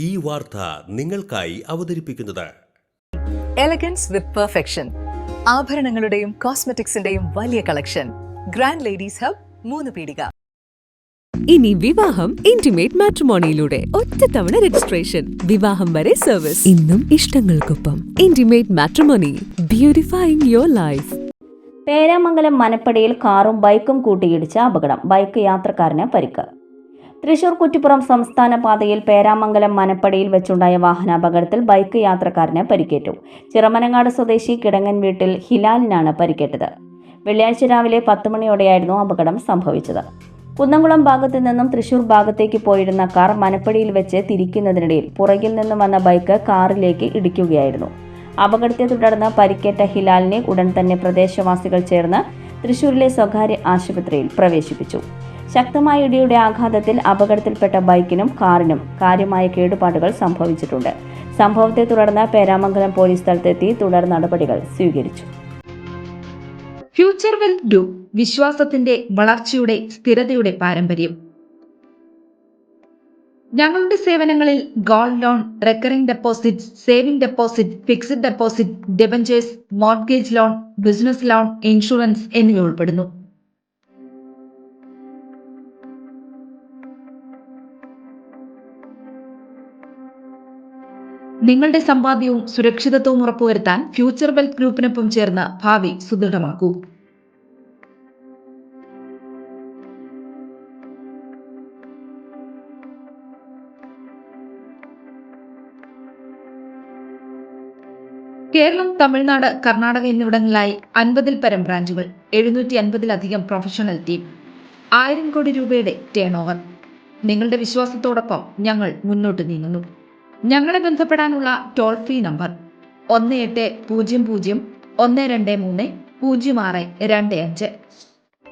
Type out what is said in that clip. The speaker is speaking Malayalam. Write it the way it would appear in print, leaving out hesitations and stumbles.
ഈ വാർത്ത നിങ്ങൾക്കായി അവതരിപ്പിക്കുന്നത് എലഗൻസ് വിത്ത് പെർഫെക്ഷൻ. ആഭരണങ്ങളുടെയും കോസ്മെറ്റിക്സിന്റെയും വലിയ കളക്ഷൻ. ഗ്രാൻഡ് ലേഡീസ് ഹബ്, 3 പീടിക. ഇനി വിവാഹം ഇന്റിമേറ്റ് മാട്രിമോണിയിലൂടെ ഒറ്റത്തവണ രജിസ്ട്രേഷൻ, വിവാഹം വരെ സർവീസ്. ഇന്നും ഇഷ്ടങ്ങൾക്കൊപ്പം intimate matrimony, beautifying your life. Peramangalam മനപ്പടിയിൽ കാറും ബൈക്കും കൂട്ടിയിടിച്ച അപകടം. ബൈക്ക് യാത്രക്കാരന് പരിക്ക്. തൃശൂർ കുറ്റിപ്പുറം സംസ്ഥാന പാതയിൽ പേരാമംഗലം മനപ്പടിയിൽ വെച്ചുണ്ടായ വാഹനാപകടത്തിൽ ബൈക്ക് യാത്രക്കാരന് പരിക്കേറ്റു. ചിറമനങ്ങാട് സ്വദേശി കിടങ്ങൻ വീട്ടിൽ ഹിലാലിനാണ് പരിക്കേറ്റത്. വെള്ളിയാഴ്ച രാവിലെ 10 മണിയോടെയായിരുന്നു അപകടം സംഭവിച്ചത്. കുന്നംകുളം ഭാഗത്തു നിന്നും തൃശൂർ ഭാഗത്തേക്ക് പോയിരുന്ന കാർ മനപ്പടിയിൽ വെച്ച് തിരിക്കുന്നതിനിടയിൽ പുറകിൽ നിന്നും വന്ന ബൈക്ക് കാറിലേക്ക് ഇടിക്കുകയായിരുന്നു. അപകടത്തെ തുടർന്ന് പരിക്കേറ്റ ഹിലാലിനെ ഉടൻ തന്നെ പ്രദേശവാസികൾ ചേർന്ന് തൃശൂരിലെ സ്വകാര്യ ആശുപത്രിയിൽ പ്രവേശിപ്പിച്ചു. ശക്തമായ ഇടിയുടെ ആഘാതത്തിൽ അപകടത്തിൽപ്പെട്ട ബൈക്കിനും കാറിനും കാര്യമായ കേടുപാടുകൾ സംഭവിച്ചിട്ടുണ്ട്. സംഭവത്തെ തുടർന്ന് പേരാമംഗലം പോലീസ് സ്ഥലത്തെത്തി തുടർ നടപടികൾ സ്വീകരിച്ചു. ഫ്യൂച്ചർ വെൽത്ത് ഗ്രൂപ്പ്, വിശ്വാസത്തിന്റെ, വളർച്ചയുടെ, സ്ഥിരതയുടെ പാരമ്പര്യം. ഞങ്ങളുടെ സേവനങ്ങളിൽ gold loan, recurring deposit, saving deposit, fixed deposit, debentures, mortgage loan, business loan, insurance എന്നിവ ഉൾപ്പെടുന്നു. നിങ്ങളുടെ സമ്പാദ്യവും സുരക്ഷിതത്വവും ഉറപ്പുവരുത്താൻ ഫ്യൂച്ചർ വെൽത്ത് ഗ്രൂപ്പിനൊപ്പം ചേർന്ന് ഭാവി സുദൃഢമാക്കൂ. കേരളം, തമിഴ്നാട്, കർണാടക എന്നിവിടങ്ങളിലായി 50-ൽ പരം ബ്രാഞ്ചുകൾ, 750-ലധികം പ്രൊഫഷണൽ ടീം, 1000 കോടി രൂപയുടെ ടേൺ ഓവർ. നിങ്ങളുടെ വിശ്വാസത്തോടൊപ്പം ഞങ്ങൾ മുന്നോട്ട് നീങ്ങുന്നു. ഞങ്ങളെ ബന്ധപ്പെടാനുള്ള ടോൾ ഫ്രീ നമ്പർ 1800 123 0625.